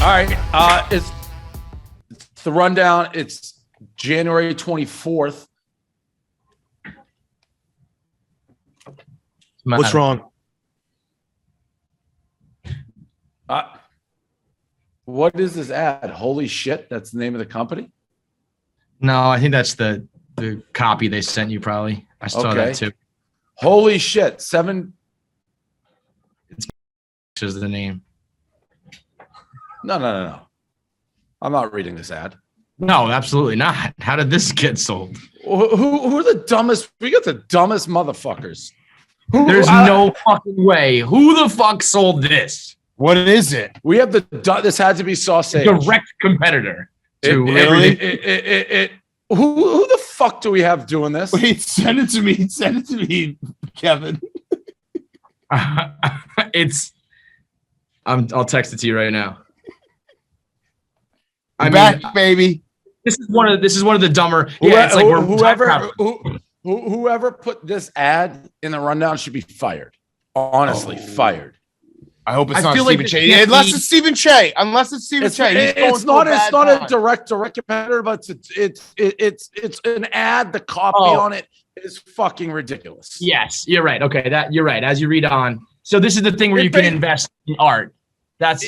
All right. It's the rundown. It's January 24th. What's wrong? What is this ad? Holy shit. That's the name of the company? No, I think that's the copy they sent you probably. I saw that too. Holy shit. 7. Is the name. No. I'm not reading this ad. No, absolutely not. How did this get sold? Who are the dumbest? We got the dumbest motherfuckers. There's no fucking way. Who the fuck sold this? What is it? We have this had to be Sausage. Direct competitor to everything. Who the fuck do we have doing this? Wait, send it to me. Send it to me, Kevin. I'll text it to you right now. I'm back, baby. This is one of the dumber. Yeah, it's like whoever put this ad in the rundown should be fired. Honestly, fired. I hope it's not Stephen Che. Unless it's Stephen Che. It's not a direct competitor, but it's an ad. The copy on it is fucking ridiculous. Yes, you're right. Okay, you're right. As you read on, so this is the thing where you can invest in art. That's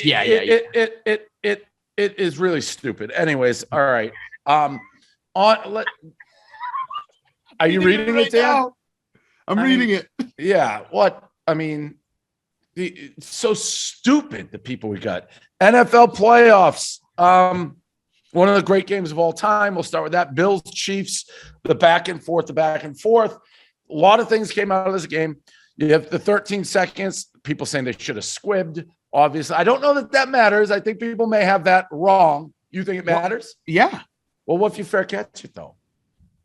It is really stupid. Anyways, all right. Are you reading it, Dan? I'm reading it. Yeah. What? I mean, it's so stupid, the people we got. NFL playoffs. One of the great games of all time. We'll start with that. Bills, Chiefs, the back and forth. A lot of things came out of this game. You have the 13 seconds. People saying they should have squibbed. Obviously, I don't know that matters. I think people may have that wrong. You think it matters? Yeah. Well, what if you fair catch it though?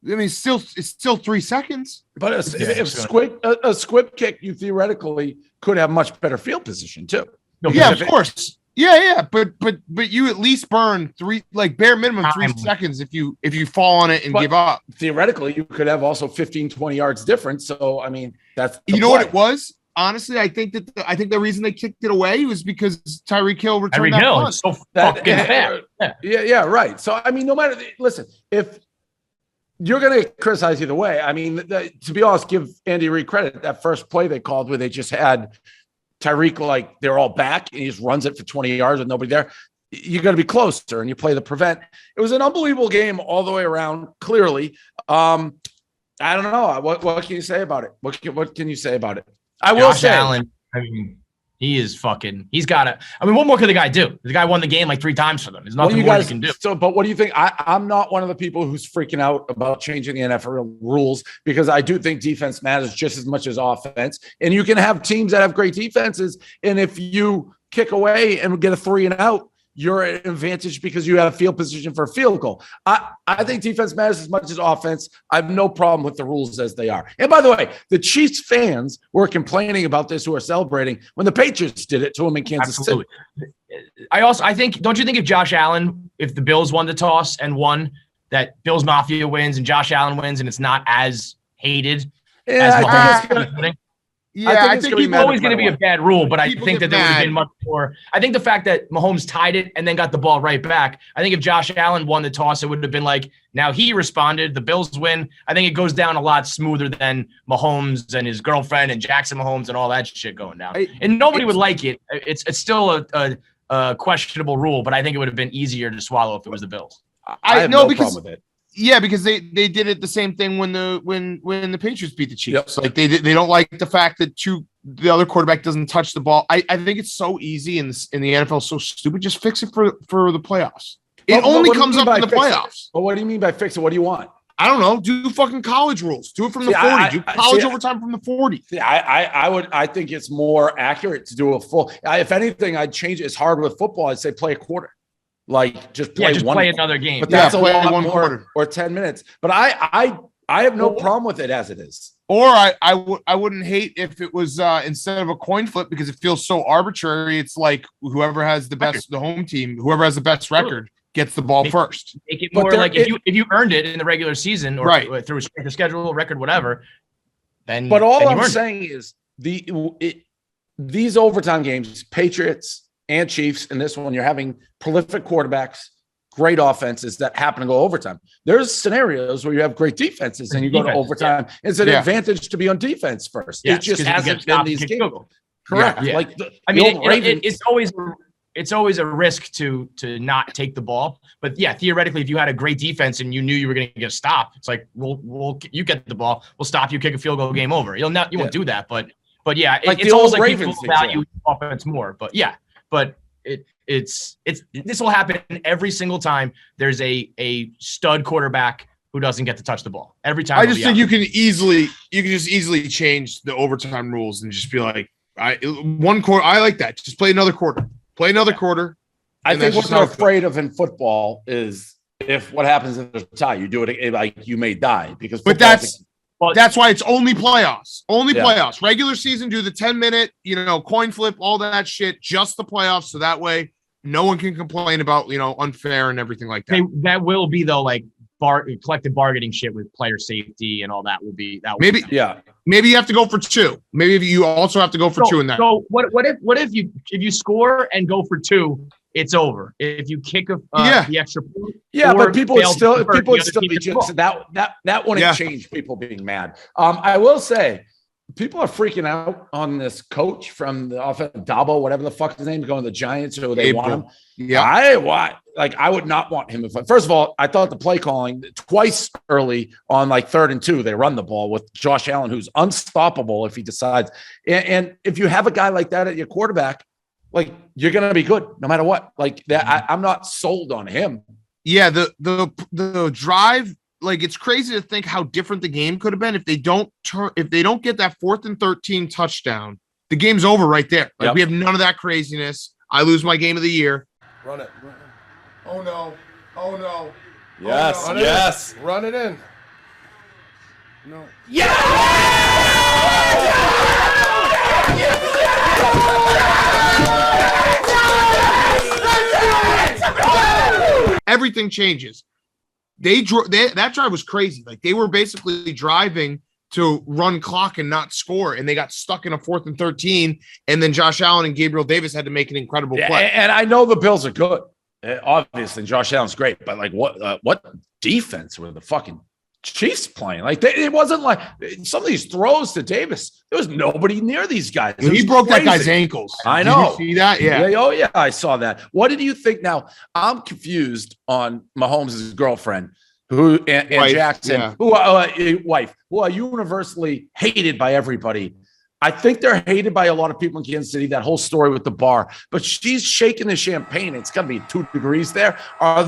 I mean, it's still 3 seconds. But if squib kick, you theoretically could have much better field position too. Yeah, of course. Yeah. But you at least burn bare minimum 3 seconds if you fall on it and give up. Theoretically, you could have also 15, 20 yards difference. So I mean, that's what it was. Honestly, I think the reason they kicked it away was because Tyreek Hill returned that punt. So fucking fast. Yeah, right. So I mean, no matter. Listen, if you're going to criticize either way, I mean, to be honest, give Andy Reid credit. That first play they called where they just had Tyreek like they're all back and he just runs it for 20 yards with nobody there. You got to be closer and you play the prevent. It was an unbelievable game all the way around. Clearly, I don't know. What can you say about it? What can you say about it? I will say, Allen, I mean, he's got to. I mean, what more could the guy do? The guy won the game like 3 times for them. There's nothing more he can do. So, but what do you think? I'm not one of the people who's freaking out about changing the NFL rules because I do think defense matters just as much as offense. And you can have teams that have great defenses, and if you kick away and get a 3 and out, you're at an advantage because you have field position for a field goal. I think defense matters as much as offense. I have no problem with the rules as they are. And by the way, the Chiefs fans were complaining about this who are celebrating when the Patriots did it to them in Kansas City. I think, don't you think if the Bills won the toss and won, that Bills Mafia wins and Josh Allen wins and it's not as hated as Mahomes? Yeah, I think it's always going to be a bad rule, but I think that there would have been much more. I think the fact that Mahomes tied it and then got the ball right back, I think if Josh Allen won the toss, it would have been like, now he responded, the Bills win. I think it goes down a lot smoother than Mahomes and his girlfriend and Jackson Mahomes and all that shit going down. And nobody would like it. It's still a questionable rule, but I think it would have been easier to swallow if it was the Bills. I have no problem with it. Yeah, because they did it the same thing when the Patriots beat the Chiefs. Yep. Like they don't like the fact that the other quarterback doesn't touch the ball. I think it's so easy in the NFL, so stupid. Just fix it for the playoffs. It only comes up in the playoffs. But what do you mean by fix it? What do you want? I don't know. Do fucking college rules. Do it from the 40. Do college overtime from the 40. I think it's more accurate to do a full. If anything, I'd change it. It's hard with football. I'd say play a quarter. Like just play another game. But that's a lot more, quarter or 10 minutes. But I have no problem with it as it is. Or I wouldn't hate if it was instead of a coin flip because it feels so arbitrary. It's like whoever has the home team, whoever has the best record gets the ball first. Make it more like if you earned it in the regular season or through a schedule, record, whatever. Then. But all I'm saying is these overtime games, Patriots, and Chiefs in this one, you're having prolific quarterbacks, great offenses that happen to go overtime. There's scenarios where you have great defenses and you go to overtime. Yeah. It's an advantage to be on defense first. It just hasn't been these games. Correct. Yeah. Like it's always a risk to not take the ball. But yeah, theoretically, if you had a great defense and you knew you were going to get a stop, it's like, you get the ball, we'll stop you, kick a field goal, game over. You won't do that. But yeah, like it's almost like people value offense more. But yeah, this will happen every single time there's a stud quarterback who doesn't get to touch the ball. Every time. I just think you can just easily change the overtime rules and just be like, one quarter. I like that. Just play another quarter. Play another quarter. I think what they're afraid of in football is if what happens if there's a tie, you do it like you may die because. But that's why it's only playoffs. Only playoffs. Regular season, do the 10-minute, coin flip, all that shit. Just the playoffs, so that way no one can complain about unfair and everything like that. That will be though, like collective bargaining shit with player safety and all that will be that. Maybe you have to go for 2. Maybe if you also have to go for 2 in that. So what if you score and go for 2, it's over. If you kick the extra point. Yeah, but people would still be just that wouldn't change people being mad. I will say people are freaking out on this coach from the offense, Dabo, whatever the fuck his name is, going to the Giants, or they want him. Yeah, I would not want him. First of all, I thought the play calling twice early on like 3rd and 2, they run the ball with Josh Allen, who's unstoppable if he decides. And if you have a guy like that at your quarterback, like you're gonna be good no matter what. Like that, I'm not sold on him. Yeah, the drive. Like, it's crazy to think how different the game could have been if they don't get that 4th and 13 touchdown. The game's over right there. Like we have none of that craziness. I lose my game of the year. Run it. Oh no. Yes. Oh, no. Yes. Run it in. No. Everything changes. That drive was crazy. Like they were basically driving to run clock and not score, and they got stuck in a 4th and 13. And then Josh Allen and Gabriel Davis had to make an incredible play. And I know the Bills are good, obviously. Josh Allen's great, but like what defense were the fucking Chiefs playing? Like it wasn't like some of these throws to Davis. There was nobody near these guys. He broke that guy's ankles. I know. Did you see that? Yeah. Oh yeah, I saw that. What did you think? Now I'm confused on Mahomes' girlfriend, and Jackson, who are universally hated by everybody. I think they're hated by a lot of people in Kansas City. That whole story with the bar, but she's shaking the champagne. It's gonna be 2 degrees there. Were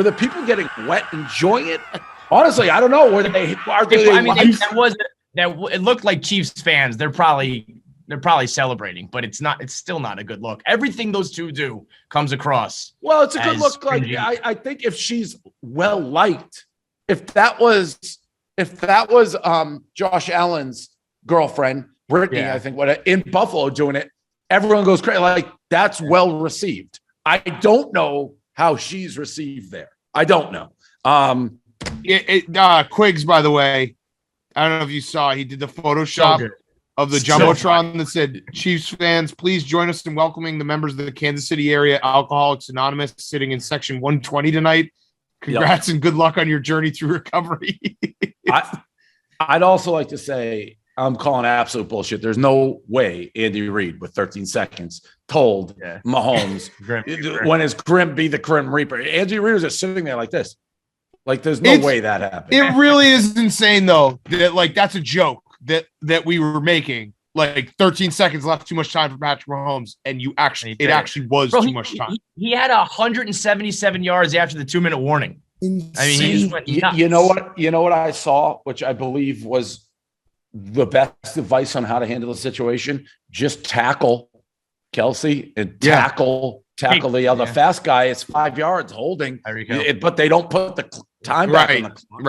the people getting wet enjoying it? Honestly, I don't know. It looked like Chiefs fans. They're probably celebrating, but it's still not a good look. Everything those two do comes across. Well, it's a good look. Like I think if she's well liked, if that was Josh Allen's girlfriend, Brittany, I think in Buffalo doing it, everyone goes crazy. Like that's well received. I don't know how she's received there. I don't know. Quiggs, by the way, I don't know if you saw, he did the Photoshop of the Jumbotron that said, Chiefs fans, please join us in welcoming the members of the Kansas City area Alcoholics Anonymous sitting in section 120 tonight. Congrats and good luck on your journey through recovery. I'd also like to say I'm calling absolute bullshit. There's no way Andy Reid with 13 seconds told Mahomes when his Grim be the Grim Reaper. Andy Reid was just sitting there like this. Like there's no way that happened. It really is insane though. That that's a joke that we were making. Like 13 seconds left, too much time for Patrick Mahomes, and it actually was too much time. He had 177 yards after the 2-minute warning. Insane. I mean, he just went nuts. You know what I saw, which I believe was the best advice on how to handle the situation. Just tackle Kelsey and tackle the other fast guy. It's 5 yards holding, but they don't put the time back on the clock.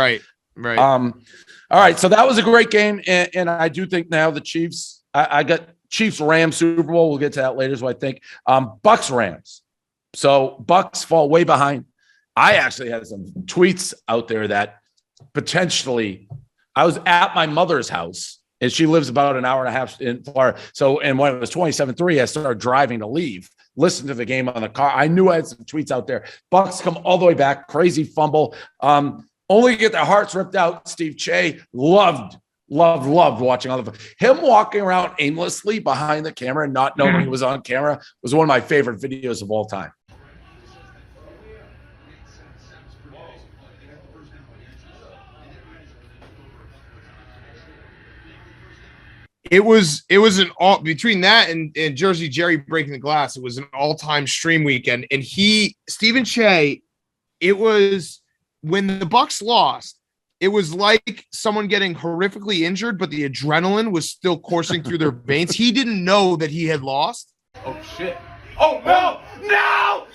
Right. All right, so that was a great game, and I do think now the Chiefs. I got Chiefs Rams Super Bowl. We'll get to that later. So I think Bucks Rams. So Bucks fall way behind. I actually had some tweets out there that potentially I was at my mother's house And she lives about an hour and a half in Florida. So, and when it was 27-3, I started driving to leave, listen to the game on the car. I knew I had some tweets out there. Bucks come all the way back, crazy fumble. Only get their hearts ripped out. Steve Che loved watching all of him walking around aimlessly behind the camera and not knowing he was on camera was one of my favorite videos of all time. It was an all between that and Jersey Jerry breaking the glass. It was an all-time stream weekend. And Stephen Che, it was when the Bucks lost, it was like someone getting horrifically injured, but the adrenaline was still coursing through their veins. He didn't know that he had lost. Oh shit! Oh no! No!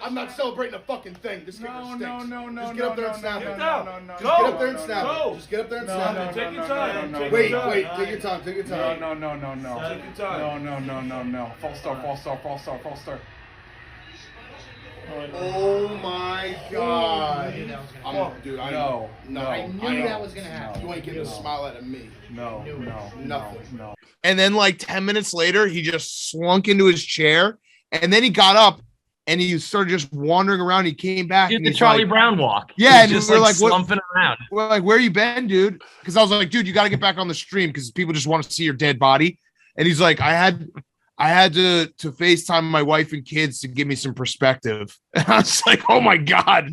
I'm not celebrating a fucking thing. This kicker stinks. Just get up there and snap it. Just get up there and snap it. Just get up there and snap it. Take your time. Wait. Take your time. Take your time. No. Take your time. No. False start. Oh my God. Dude, I knew that was gonna happen. You ain't getting a smile out of me. No. Nothing. And then like 10 minutes later, he just slunk into his chair. And then he got up and he started just wandering around. He came back. Did the Charlie Brown walk. Yeah, and just we're like slumping around. We're like, where you been, dude? Because I was like, dude, you got to get back on the stream because people just want to see your dead body. And he's like, I had to FaceTime my wife and kids to give me some perspective. And I was like, oh my God,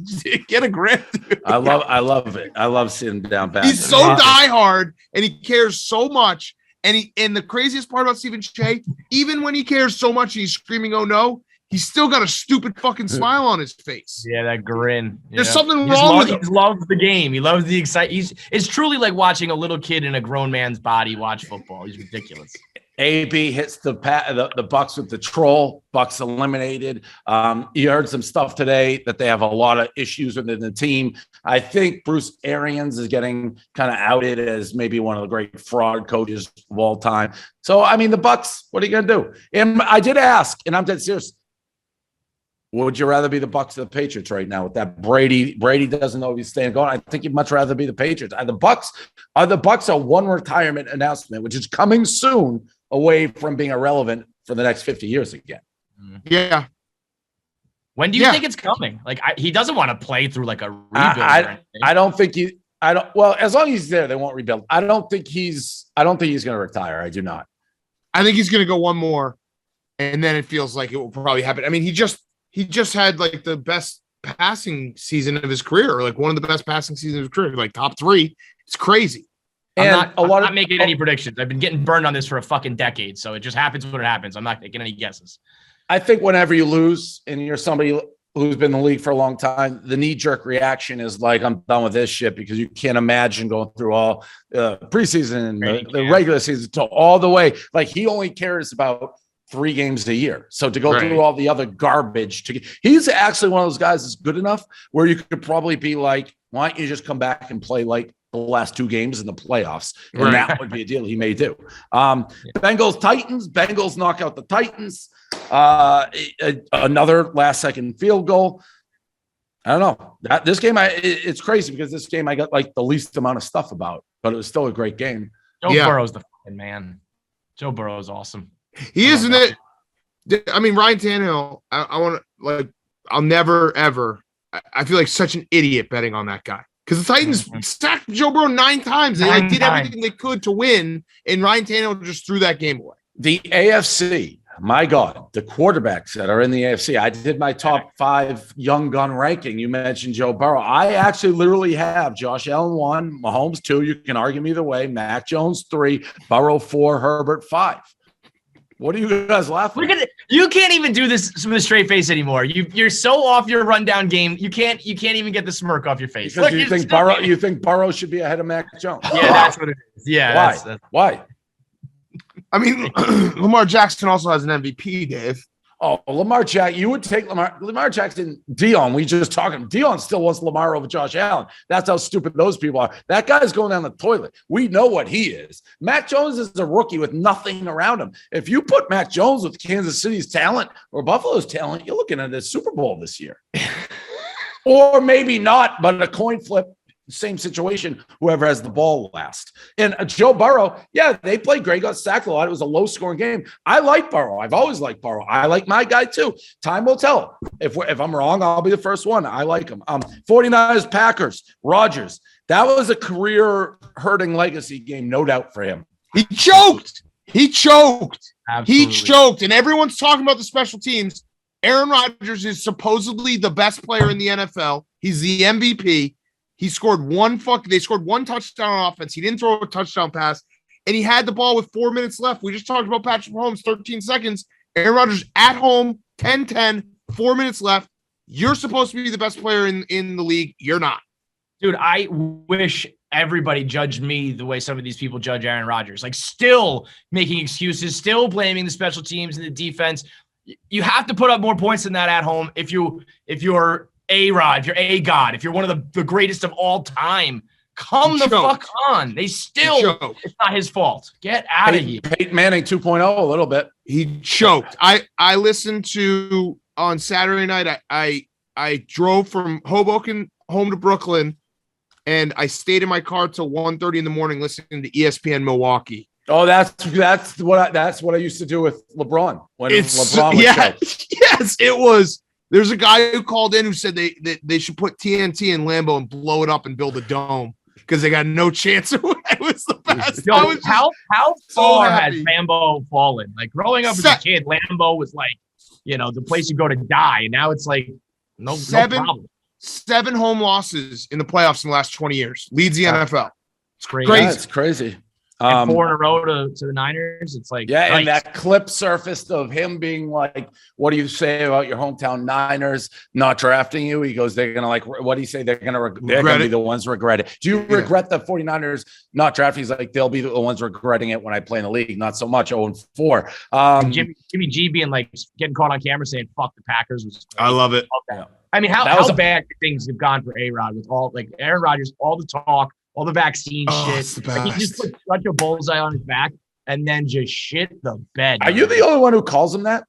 get a grip, dude. I love it. I love sitting down back. He's so diehard and he cares so much. And the craziest part about Stephen Che, even when he cares so much and he's screaming, oh no, he's still got a stupid fucking smile on his face. Yeah, that grin. There's something wrong with him. He loves the game. He loves the excitement. It's truly like watching a little kid in a grown man's body watch football. He's ridiculous. AB hits the Bucks with the troll. Bucks eliminated. You heard some stuff today that they have a lot of issues within the team. I think Bruce Arians is getting kind of outed as maybe one of the great fraud coaches of all time. So, I mean, the Bucks, what are you going to do? And I did ask, and I'm dead serious. Would you rather be the Bucks or the Patriots right now with that Brady doesn't know if he's staying going? I think you'd much rather be the Patriots. The Bucks are one retirement announcement, which is coming soon, away from being irrelevant for the next 50 years again. Yeah. When do you think it's coming? Like he doesn't want to play through like a rebuild. I don't think well, as long as he's there, they won't rebuild. I don't think he's going to retire. I do not. I think he's going to go one more and then it feels like it will probably happen. I mean, he just had like the best passing season of his career, or like one of the best passing seasons of his career, like top 3. It's crazy. I'm not making any predictions. I've been getting burned on this for a fucking decade, so it just happens when it happens. I'm not taking any guesses. I think whenever you lose and you're somebody who's been in the league for a long time, the knee-jerk reaction is like, I'm done with this shit, because you can't imagine going through all preseason and the regular season to all the way. Like he only cares about 3 games a year. So to go through all the other garbage he's actually one of those guys that's good enough where you could probably be like, why don't you just come back and play like the last 2 games in the playoffs? And that would be a deal he may do. Bengals knock out the Titans. Another last second field goal. I don't know. This game, it's crazy because this game I got like the least amount of stuff about, but it was still a great game. Joe Burrow's the fucking man. Joe Burrow's awesome. He isn't it. I mean, Ryan Tannehill, I want to like, I'll never, ever, I feel like such an idiot betting on that guy. Because the Titans sacked Joe Burrow 9 times. They did everything they could to win, and Ryan Tannehill just threw that game away. The AFC, my God, the quarterbacks that are in the AFC. I did my top 5 young gun ranking. You mentioned Joe Burrow. I actually literally have Josh Allen 1, Mahomes 2. You can argue me either way. Mac Jones 3, Burrow 4, Herbert 5. What are you guys laughing at? You can't even do this with a straight face anymore. You're so off your rundown game. You can't even get the smirk off your face. Because you think Burrow should be ahead of Mac Jones. Yeah, that's what it is. Yeah. Why? I mean, Lamar Jackson also has an MVP, Dave. Oh, Lamar Jackson. You would take Lamar Jackson, Dion. We just talking. Dion still wants Lamar over Josh Allen. That's how stupid those people are. That guy's going down the toilet. We know what he is. Mac Jones is a rookie with nothing around him. If you put Mac Jones with Kansas City's talent or Buffalo's talent, you're looking at a Super Bowl this year. Or maybe not, but a coin flip, same situation, whoever has the ball last. And Joe Burrow, yeah, they played great, got sacked a lot. It was a low-scoring game. I like Burrow. I've always liked Burrow. I like my guy too. Time will tell. If I'm wrong, I'll be the first one. I like him. 49ers, Packers, Rodgers. That was a career-hurting legacy game, no doubt for him. He choked. Absolutely. He choked. And everyone's talking about the special teams. Aaron Rodgers is supposedly the best player in the NFL. He's the MVP. They scored one touchdown on offense. He didn't throw a touchdown pass. And he had the ball with 4 minutes left. We just talked about Patrick Mahomes, 13 seconds. Aaron Rodgers at home, 10-10, 4 minutes left. You're supposed to be the best player in the league. You're not. Dude, I wish everybody judged me the way some of these people judge Aaron Rodgers. Like, still making excuses, still blaming the special teams and the defense. You have to put up more points than that at home if you're A-Rod, if you're A-God, if you're one of the greatest of all time. Come the fuck on. They still, it's not his fault. Get out of here. Peyton Manning 2.0 a little bit. He choked. I listened to, on Saturday night, I drove from Hoboken home to Brooklyn, and I stayed in my car till 1:30 in the morning listening to ESPN Milwaukee. Oh, that's what I used to do with LeBron when LeBron was choke. Yes, it was. There's a guy who called in who said they should put TNT in Lambeau and blow it up and build a dome because they got no chance. It was the best. Yo, how far has Lambeau fallen? Like, growing up as a kid, Lambeau was like, the place you go to die, and now it's like no problem. 7 home losses in the playoffs in the last 20 years. Leads the NFL. It's crazy. Yeah, it's crazy. And 4 in a row to the Niners. It's like, yeah, nice. And that clip surfaced of him being like, "What do you say about your hometown Niners not drafting you?" He goes, "They're gonna what do you say? They're gonna be the ones regret it." Do you regret the 49ers not drafting? He's like, "They'll be the ones regretting it when I play in the league. Not so much 0-4." Jimmy G being like getting caught on camera saying "fuck the Packers" was. I love it. I mean, how bad things have gone for A-Rod with all like Aaron Rodgers, all the talk, all the vaccine shit. Like, he just put such a bullseye on his back and then just shit the bed. Are you the only one who calls him that?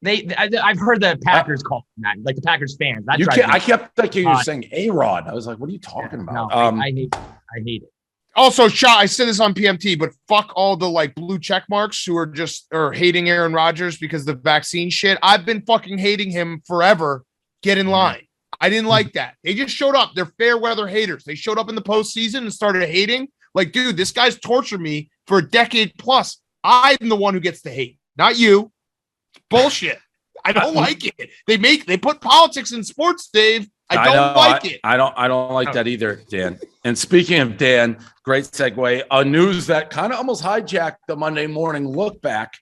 I've heard the Packers call him that, like the Packers fans. I kept thinking you were saying A-Rod. I was like, what are you talking about? No, I hate it. Also, I said this on PMT, but fuck all the like blue check marks who are hating Aaron Rodgers because of the vaccine shit. I've been fucking hating him forever. Get in line. I didn't like that. They just showed up. They're fair weather haters. They showed up in the postseason and started hating. Like, dude, this guy's tortured me for a decade plus. I'm the one who gets to hate, not you. Bullshit. I don't like it. They put politics in sports, Dave. I don't like it. I don't like that either, Dan. And speaking of Dan, great segue. News that kind of almost hijacked the Monday morning look back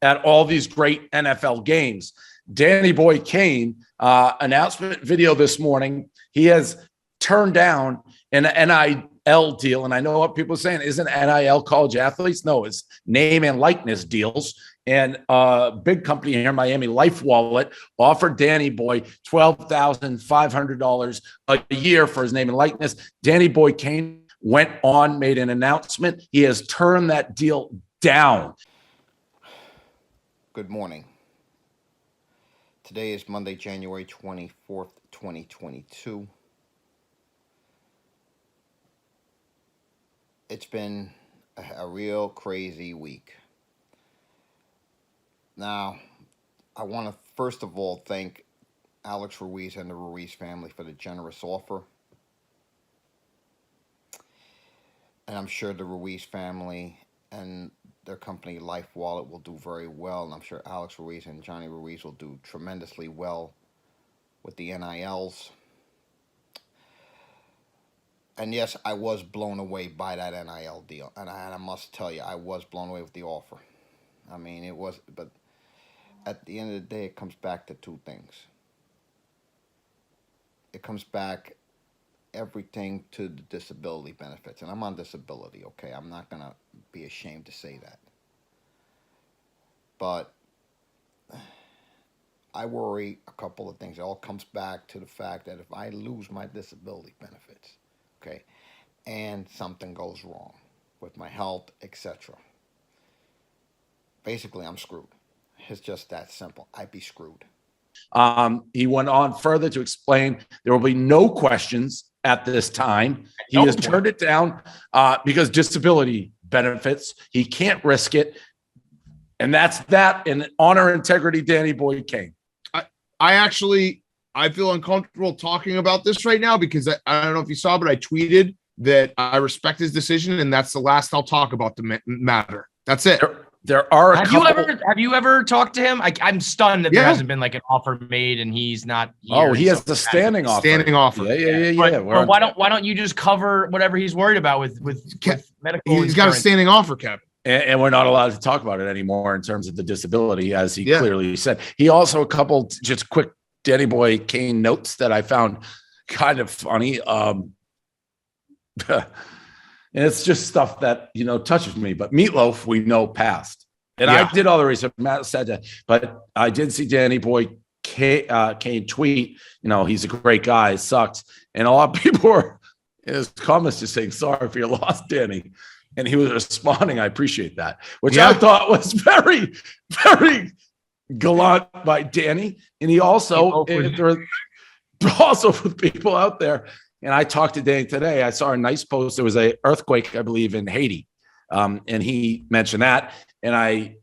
at all these great NFL games. Danny Boy Kane, announcement video this morning. He has turned down an NIL deal. And I know what people are saying, isn't NIL college athletes? No, it's name and likeness deals. And a big company here in Miami, Life Wallet, offered Danny Boy $12,500 a year for his name and likeness. Danny Boy Kane made an announcement. He has turned that deal down. Good morning. Today is Monday, January 24th, 2022. It's been a real crazy week. Now, I want to first of all thank Alex Ruiz and the Ruiz family for the generous offer. And I'm sure the Ruiz family and their company Life Wallet will do very well, and I'm sure Alex Ruiz and Johnny Ruiz will do tremendously well with the NILs. And yes, I was blown away by that NIL deal, and I must tell you, I was blown away with the offer. I mean, it was, but at the end of the day, it comes back to two things. It comes back everything to the disability benefits, and I'm on disability, okay? I'm not going to be ashamed to say that. But I worry a couple of things. It all comes back to the fact that if I lose my disability benefits, okay, and something goes wrong with my health, etc., basically I'm screwed. It's just that simple. I'd be screwed. He went on further to explain there will be no questions at this time. He has turned it down because disability benefits. He can't risk it. And that's that. And honor integrity, Danny Boy Kane. I feel uncomfortable talking about this right now because I don't know if you saw, but I tweeted that I respect his decision, and that's the last I'll talk about the matter. That's it. There are a couple. Have you ever talked to him? I'm stunned that there hasn't been like an offer made and he's not here. He has the standing offer. Standing offer. Yeah. But why don't you just cover whatever he's worried about with medical? He's got a standing offer, Kevin. And we're not allowed to talk about it anymore in terms of the disability, as he clearly said. He also a couple just quick Danny Boy Kane notes that I found kind of funny. And it's just stuff that, touches me. But Meatloaf, we know passed. And I did all the research. Matt said that. But I did see Danny Boy Kane tweet, he's a great guy. It sucks. And a lot of people were in his comments just saying, sorry for your loss, Danny. And he was responding, I appreciate that, which I thought was very, very gallant by Danny. And he also, also for people out there, and I talked to Danny today, I saw a nice post. There was an earthquake, I believe, in Haiti. And he mentioned that. And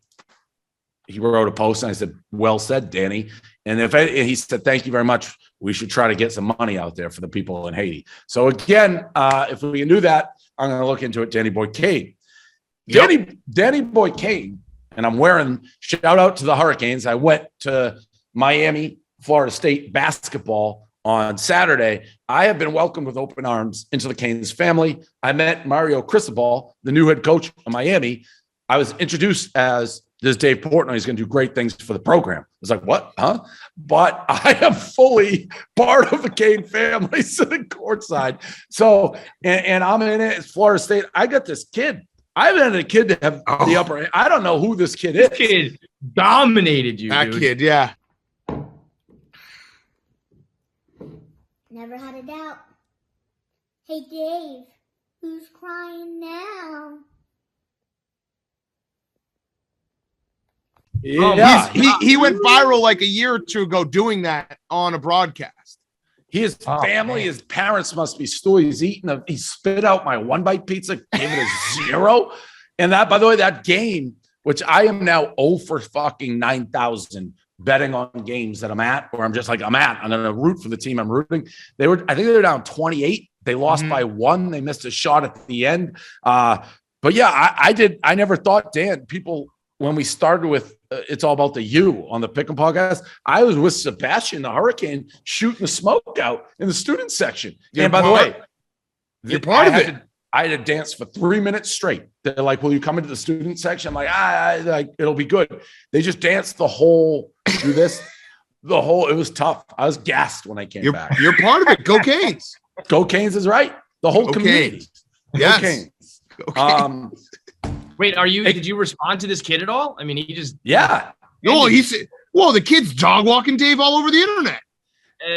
he wrote a post and I said, well said, Danny. And he said, thank you very much. We should try to get some money out there for the people in Haiti. So again, if we can do that, I'm going to look into it. Danny Boy Kane. Danny Boy Kane, and I'm wearing, shout out to the Hurricanes. I went to Miami, Florida State basketball on Saturday. I have been welcomed with open arms into the Canes family. I met Mario Cristobal, the new head coach of Miami. I was introduced as this Dave Portnoy is going to do great things for the program. I was like, what? Huh? But I am fully part of the Kane family sitting courtside. So, and I'm in it. It's Florida State. I got this kid. I haven't had a kid to have the upper. I don't know who this kid is. This kid dominated you. That kid, yeah. Never had a doubt. Hey, Dave, who's crying now? Yeah, he went viral like a year or two ago doing that on a broadcast. His family, his parents must be stories. He spit out my one bite pizza, gave it a 0. And that, by the way, that game, which I am now 0 for fucking 9,000 betting on games that I'm at, or I'm just like, I'm going to root for the team I'm rooting. I think they were down 28. They lost by 1. They missed a shot at the end. But yeah, I never thought, Dan, people, when we started with It's All About the You on the Pick'em podcast, I was with Sebastian, the Hurricane, shooting the smoke out in the student section. And by the way, you're part of it. I had to dance for 3 minutes straight. They're like, will you come into the student section? I'm like, it'll be good. They just danced the whole, it was tough. I was gassed when I came back. You're part of it. Go Canes. Go Canes is right. The whole community. Yes. Go Canes. Go Canes. Wait, did you respond to this kid at all? I mean, he just. Yeah. No, the kid's dog walking Dave all over the internet.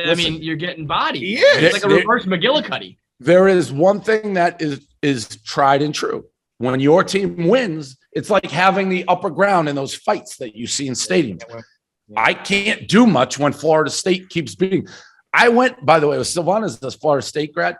I mean, you're getting bodied. He is. It's like a reverse McGillicuddy. There is one thing that is tried and true. When your team wins, it's like having the upper ground in those fights that you see in stadiums. I can't do much when Florida State keeps beating. I went, by the way, with Silvana's this Florida State grad.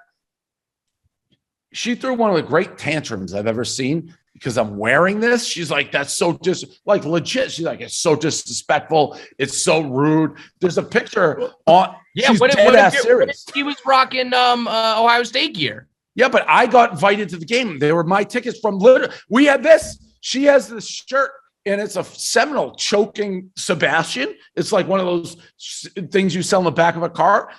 She threw one of the great tantrums I've ever seen because I'm wearing this. She's like, that's so legit. She's like, it's so disrespectful. It's so rude. There's a picture on. Yeah, she's what serious. He was rocking Ohio State gear. Yeah, but I got invited to the game. They were my tickets from literally. We had this. She has this shirt, and it's a Seminole choking Sebastian. It's like one of those things you sell in the back of a car.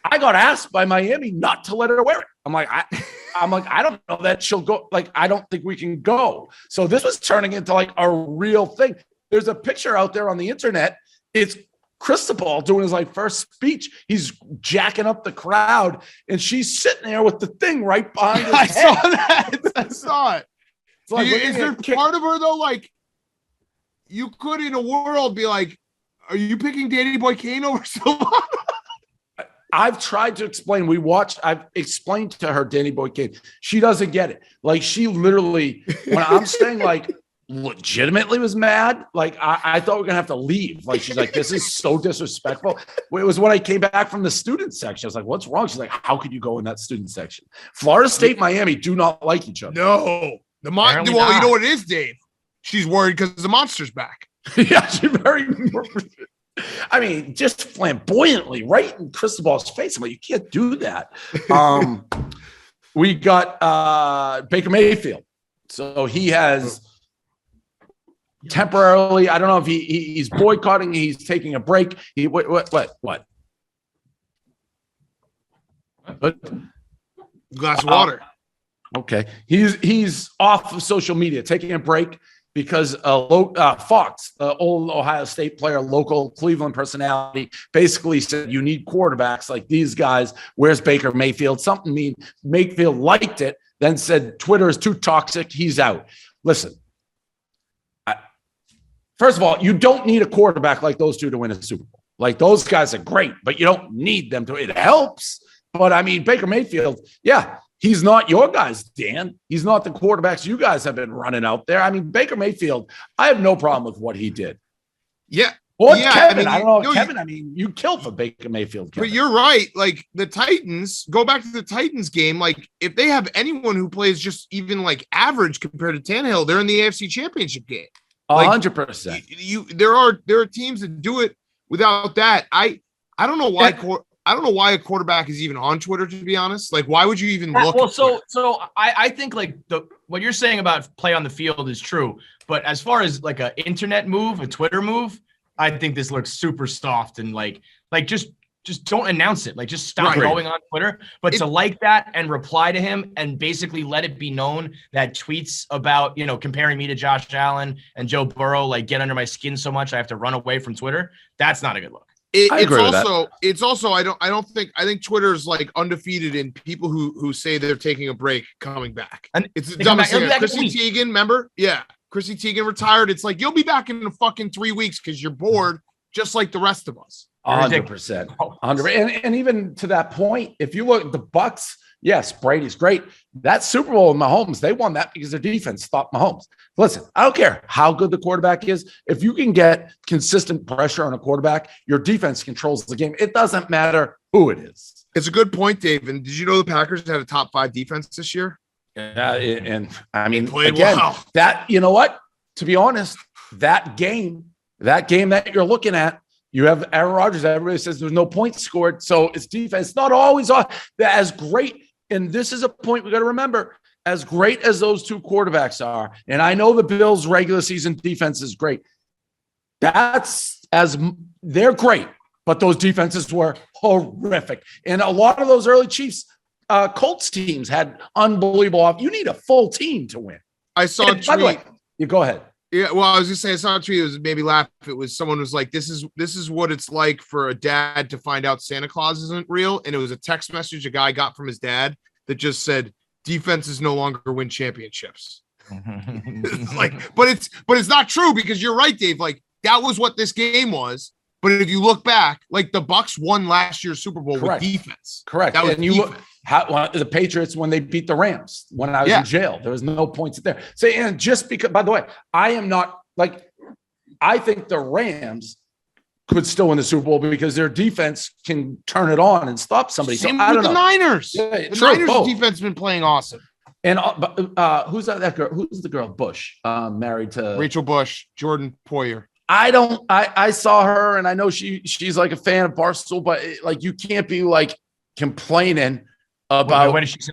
I got asked by Miami not to let her wear it. I'm like, I don't know that she'll go. Like, I don't think we can go. So this was turning into like a real thing. There's a picture out there on the internet. It's Cristobal doing his first speech. He's jacking up the crowd, and she's sitting there with the thing right behind his head. Saw that. I saw it. It's like, is there part of her though? Like, you could in a world be like, are you picking Danny Boy Kane over Silvana? I've tried to explain. I've explained to her Danny Boy Kane. She doesn't get it. Like, she literally, when I'm saying like legitimately was mad. Like I thought we were gonna have to leave. Like she's like, this is so disrespectful. It was when I came back from the student section. I was like, what's wrong? She's like, how could you go in that student section? Florida State, Miami do not like each other. No, well, you know what it is, Dave. She's worried because the monster's back. Yeah, she's very. I mean, just flamboyantly, right in Cristobal's face. I'm like, you can't do that. We got Baker Mayfield, so he has. Temporarily, I don't know if he's boycotting, he's taking a break. What? Glass of water. Okay. He's off of social media, taking a break because Fox, the old Ohio State player, local Cleveland personality, basically said you need quarterbacks like these guys. Where's Baker Mayfield? Something mean. Mayfield liked it, then said Twitter is too toxic. He's out. Listen. First of all, you don't need a quarterback like those two to win a Super Bowl. Like those guys are great, but you don't need them to. It helps. But I mean, Baker Mayfield, yeah, he's not your guys, Dan. He's not the quarterbacks you guys have been running out there. I mean, Baker Mayfield, I have no problem with what he did. Yeah. Or yeah, Kevin, I don't know. Kevin, I mean, you kill for Baker Mayfield. Kevin. But you're right. Like the Titans, go back to the Titans game. Like if they have anyone who plays just even like average compared to Tannehill, they're in the AFC Championship game. 100%. There are teams that do it without that. I don't know why. I don't know why a quarterback is even on Twitter, to be honest. Like, why would you even look? Well, so I think like what you're saying about play on the field is true, but as far as like an internet move, a Twitter move, I think this looks super soft and like just don't announce it. Like just stop going on Twitter. But to like that and reply to him and basically let it be known that tweets about, comparing me to Josh Allen and Joe Burrow, like get under my skin so much I have to run away from Twitter. That's not a good look. It's also I think Twitter's like undefeated in people who say they're taking a break coming back. And it's the dumbest thing. Chrissy Teigen, remember? Yeah. Chrissy Teigen retired. It's like, you'll be back in fucking 3 weeks because you're bored, just like the rest of us. 100%. 100%. And even to that point, if you look at the Bucs, yes, Brady's great. That Super Bowl with Mahomes, they won that because their defense stopped Mahomes. Listen, I don't care how good the quarterback is. If you can get consistent pressure on a quarterback, your defense controls the game. It doesn't matter who it is. It's a good point, Dave. And did you know the Packers had a top 5 defense this year? Yeah, and I mean, again, that, you know what? To be honest, that game that you're looking at, you have Aaron Rodgers. Everybody says there's no points scored. So it's defense. Not always as great. And this is a point we got to remember. As great as those two quarterbacks are, and I know the Bills' regular season defense is great. They're great, but those defenses were horrific. And a lot of those early Chiefs, Colts teams had unbelievable. You need a full team to win. I saw a tweet. By the way, you go ahead. Yeah, well, I was just saying, I saw a tweet. It was maybe laugh. It was someone was like, "This is what it's like for a dad to find out Santa Claus isn't real," and it was a text message a guy got from his dad that just said, "Defenses no longer win championships." but it's not true because you're right, Dave. Like that was what this game was. But if you look back, like the Bucs won last year's Super Bowl with defense. Correct. That was the Patriots when they beat the Rams when I was in jail. There was no points there. So, and just because, by the way, I am not like, I think the Rams could still win the Super Bowl because their defense can turn it on and stop somebody. Same so I don't know. The Niners. Yeah, the Niners defense has been playing awesome. And who's that girl? Who's the girl? Bush, married to Rachel Bush, Jordan Poyer. I saw her and I know she's like a fan of Barstool, but like you can't be like complaining about what did she say?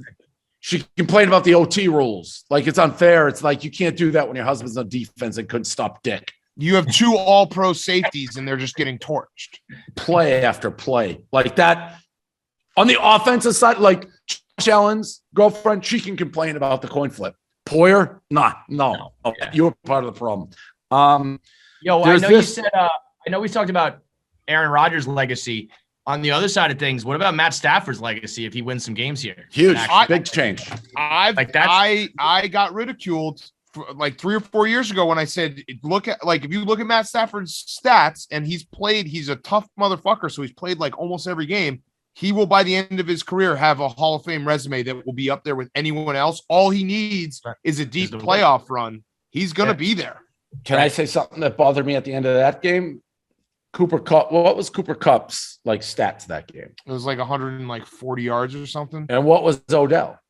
She complained about the OT rules. Like it's unfair. It's like you can't do that when your husband's on defense and couldn't stop dick. You have 2 all-pro safeties and they're just getting torched. Play after play. Like that. On the offensive side, like Josh Allen's girlfriend, she can complain about the coin flip. Poyer, no. Okay. You're part of the problem. I know you said I know we talked about Aaron Rodgers' legacy. On the other side of things, what about Matt Stafford's legacy if he wins some games here? Huge, big change. I got ridiculed for like 3 or 4 years ago when I said, if you look at Matt Stafford's stats and he's a tough motherfucker, so he's played like almost every game. He will, by the end of his career, have a Hall of Fame resume that will be up there with anyone else. All he needs is a deep playoff run He's going to be there. Can I say something that bothered me at the end of that game? Cooper Kupp. What was Cooper Kupp's like stats that game? It was like 140 yards or something. And what was Odell?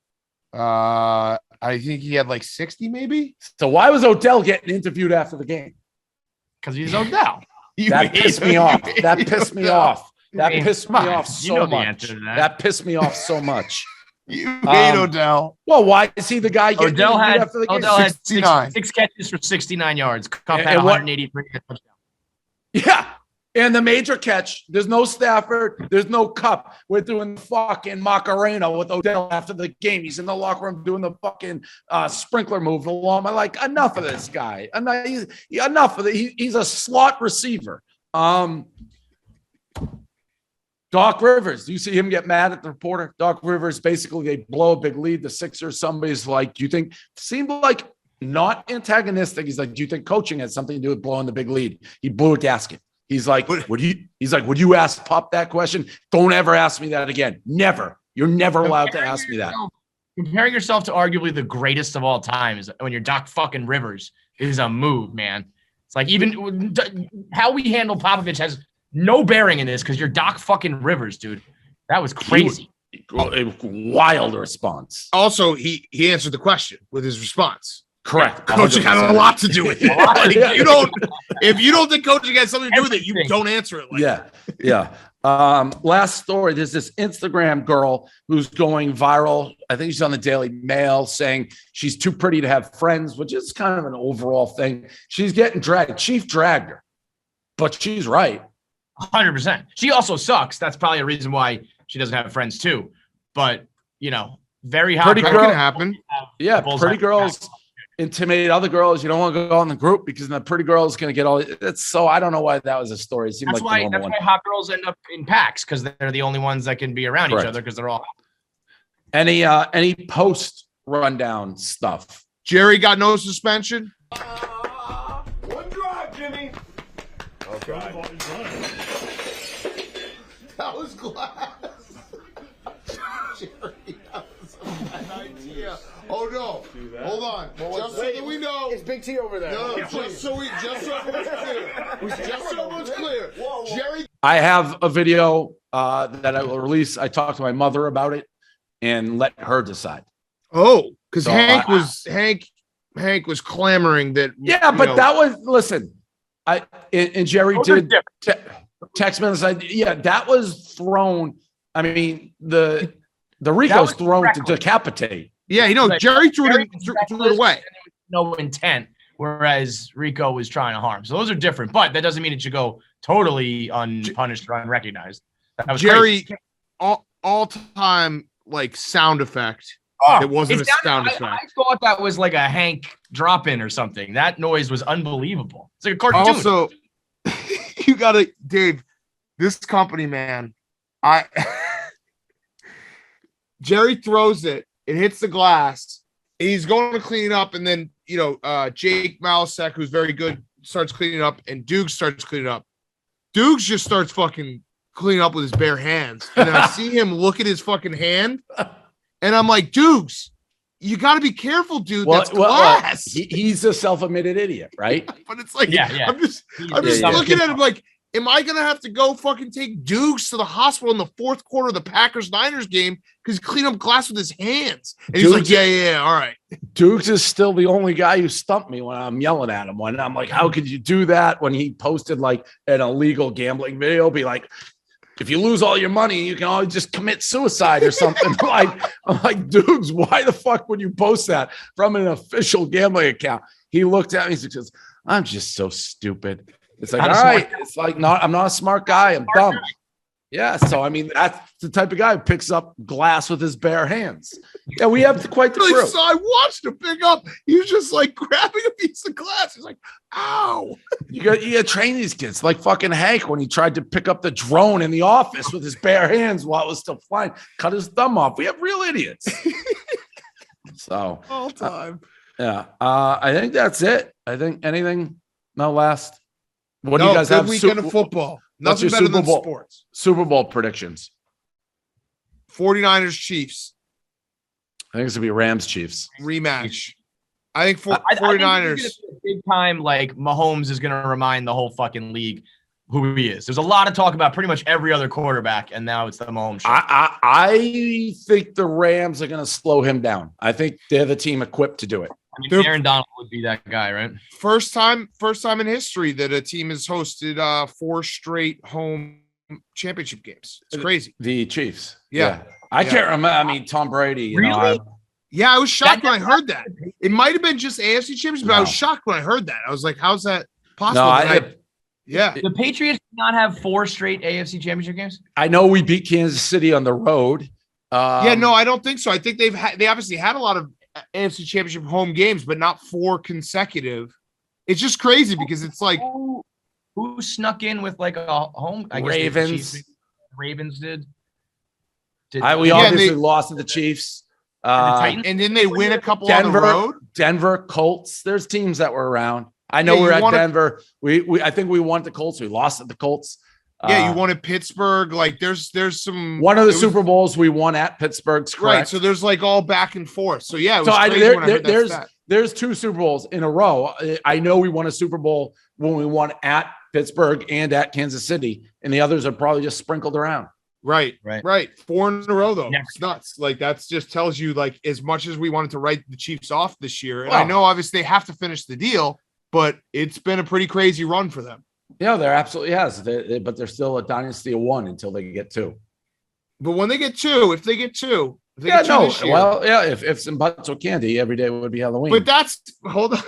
I think he had like 60 maybe. So why was Odell getting interviewed after the game? Because he's Odell. That pissed me off. That pissed me off. That pissed me off so much. That pissed me off so much. You hate Odell. Well, why is he the guy getting Odell had, after the game? Odell had six catches for 69 yards. Kupp had 183 touchdowns. Yeah. And the major catch, there's no Stafford, there's no Kupp. We're doing fucking Macarena with Odell after the game. He's in the locker room doing the fucking sprinkler move along. I'm like, enough of this guy. Enough of it. He's a slot receiver. Doc Rivers, do you see him get mad at the reporter? Doc Rivers, basically, they blow a big lead. The Sixers, somebody's like, do you think, seemed like not antagonistic. He's like, do you think coaching has something to do with blowing the big lead? He blew a gasket. He's like, would you ask Pop that question? Don't ever ask me that again. Never. You're never allowed to ask me that. Comparing yourself to arguably the greatest of all time is when you're Doc fucking Rivers is a move, man. It's like even how we handle Popovich has no bearing in this because you're Doc fucking Rivers, dude. That was crazy. A wild response. Also, he answered the question with his response. Correct. Coaching had a lot to do with it. Like, if you don't think coaching has something to do with it, you don't answer it. Yeah. Last story. There's this Instagram girl who's going viral. I think she's on the Daily Mail saying she's too pretty to have friends, which is kind of an overall thing. She's getting dragged. Chief dragged her, but she's right. 100%. She also sucks. That's probably a reason why she doesn't have friends too. But very hot. Pretty girl can happen. Yeah, pretty girls intimidate other girls. You don't want to go on the group because the pretty girl is going to get all. It's so I don't know why that was a story. It seemed that's like why hot girls end up in packs because they're the only ones that can be around each other because they're all. Any post rundown stuff? Jerry got no suspension. One drive, Jimmy. Okay. That was glass. Jerry, that was a bad idea. Oh no! Hold on. Just so that we know, it's Big T over there. No, just so everyone's clear. Jerry. I have a video that I will release. I talked to my mother about it and let her decide. Oh, because Hank was clamoring that. Yeah, but that was listen. And Jerry did text me and said, "Yeah, that was thrown. I mean, the Rico's thrown to decapitate." Yeah, Jerry threw it away. No intent, whereas Rico was trying to harm. So those are different, but that doesn't mean it should go totally unpunished or unrecognized. That was Jerry, crazy. all time like sound effect. It wasn't a sound effect. I thought that was like a Hank drop-in or something. That noise was unbelievable. It's like a cartoon. Also, you gotta, Dave, this company, man. Jerry throws it. It hits the glass. He's going to clean it up, and then Jake Malasek, who's very good, starts cleaning up, and Dukes starts cleaning up. Dukes just starts fucking cleaning up with his bare hands, and then I see him look at his fucking hand, and I'm like, Dukes, you got to be careful, dude. That's glass. He's a self-admitted idiot, right? But it's like, yeah. I'm just looking at him like, am I going to have to go fucking take Dukes to the hospital in the fourth quarter of the Packers-Niners game because he cleaned up glass with his hands? And he's like, yeah, all right. Dukes is still the only guy who stumped me when I'm yelling at him. When I'm like, how could you do that? When he posted like an illegal gambling video, be like, if you lose all your money, you can always just commit suicide or something. I'm like, Dukes, why the fuck would you post that from an official gambling account? He looked at me and says, I'm just so stupid. It's like, all right. It's like, I'm not a smart guy. I'm dumb. Yeah. So, I mean, that's the type of guy who picks up glass with his bare hands. Yeah, we have quite the crew. So I watched him pick up. He was just like grabbing a piece of glass. He's like, ow. You got to train these kids like fucking Hank when he tried to pick up the drone in the office with his bare hands while it was still flying. Cut his thumb off. We have real idiots. So. All time. Yeah. I think that's it. I think anything. No last. What do you guys have? Weekend of football. Nothing better than sports. Super Bowl predictions. 49ers Chiefs. I think it's going to be Rams Chiefs. Rematch. I think for I think 49ers. it's gonna be a big time, like Mahomes is going to remind the whole fucking league who he is. There's a lot of talk about pretty much every other quarterback, and now it's the Mahomes show. I think the Rams are going to slow him down. I think they're the team equipped to do it. I mean, Aaron Donald would be that guy, right? First time in history that a team has hosted 4 straight home championship games. It's crazy. The Chiefs. Yeah. I can't remember. I mean, Tom Brady. Really? Yeah, I was shocked when I heard that. It might have been just AFC champions, but I was shocked when I heard that. I was like, how's that possible? No, the Patriots do not have 4 straight AFC championship games. I know we beat Kansas City on the road. No, I don't think so. I think they obviously had a lot of AFC championship home games, but not 4 consecutive. It's just crazy because it's like who snuck in with like a home? I guess Ravens. Ravens did. We obviously lost to the Chiefs. And then they win a couple Denver, on the road. Denver, Colts. There's teams that were around. I know we're at Denver. I think we won the Colts. We lost at the Colts. Yeah, you won at Pittsburgh. Like there's some one of the Super Bowls we won at Pittsburgh's correct. Right. So there's like all back and forth. So yeah, it was crazy when I heard that stat. There's 2 Super Bowls in a row. I know we won a Super Bowl when we won at Pittsburgh and at Kansas City, and the others are probably just sprinkled around. Right. 4 in a row though. Yeah. It's nuts. Like that's just tells you like as much as we wanted to write the Chiefs off this year. And I know obviously they have to finish the deal, but it's been a pretty crazy run for them. Yeah, there absolutely has. But they're still a dynasty of 1 until they get 2. But when they get 2, if they get 2, if ifs and buts or candy, every day would be Halloween. But hold on.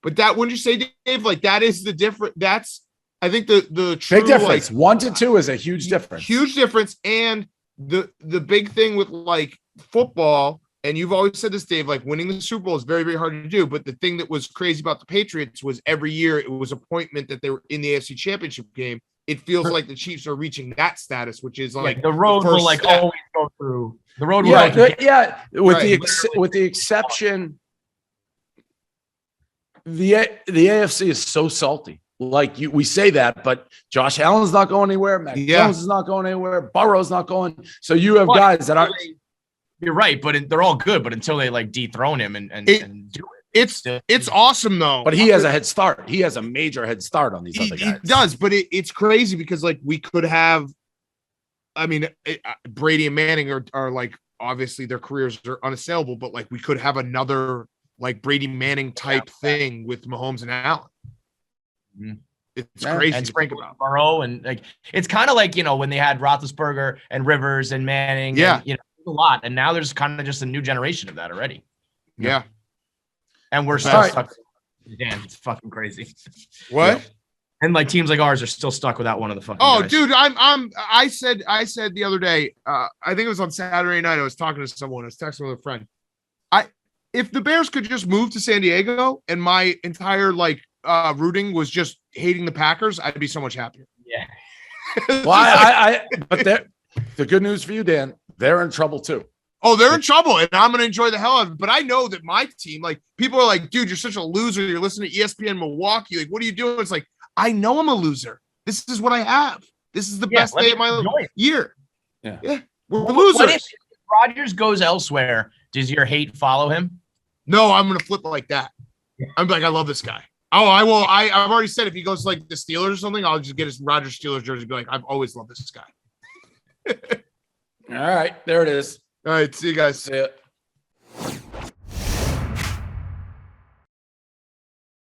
But that wouldn't you say, Dave? Like that is the different. That's I think the true, big difference. 1 to 2 is a huge difference. Huge difference. And the big thing with like football, and you've always said this, Dave, like winning the Super Bowl is very, very hard to do. But the thing that was crazy about the Patriots was every year it was appointment that they were in the AFC Championship game. It feels like the Chiefs are reaching that status, which is like the road will like always go through. The road will with the exception, the AFC is so salty. Like we say that, but Josh Allen's not going anywhere. Mac Jones is not going anywhere. Burrow's not going. So you have guys that are. You're right, but they're all good. But until they like dethrone him and do it, it's awesome though. But he has a head start. He has a major head start on these other guys. He does, but it's crazy because like we could have. I mean, Brady and Manning are like obviously their careers are unassailable, but like we could have another like Brady Manning type thing with Mahomes and Allen. Mm-hmm. It's crazy and to think about. Burrow and like it's kind of like when they had Roethlisberger and Rivers and Manning. Yeah, and, a lot, and now there's kind of just a new generation of that already. Yeah, and we're still stuck. Damn, it's fucking crazy. What? Yeah. And like teams like ours are still stuck without one of the fucking. Oh, guys. dude, I said the other day. I think it was on Saturday night. I was talking to someone. I was texting with a friend. If the Bears could just move to San Diego and my entire rooting was just hating the Packers, I'd be so much happier. Yeah. Well, but the good news for you, Dan, they're in trouble too. Oh, they're in trouble, and I'm gonna enjoy the hell out of it. But I know that my team, like people are like, dude, you're such a loser. You're listening to ESPN Milwaukee. Like, what are you doing? It's like, I know I'm a loser. This is what I have. This is the best day of my year. Yeah. We're losers. What if Rodgers goes elsewhere? Does your hate follow him? No, I'm gonna flip like that. I'm like, I love this guy. Oh, I will. I've already said if he goes like the Steelers or something, I'll just get his Rodgers Steelers jersey and be like, I've always loved this guy. All right, there it is. All right, see you guys. See ya.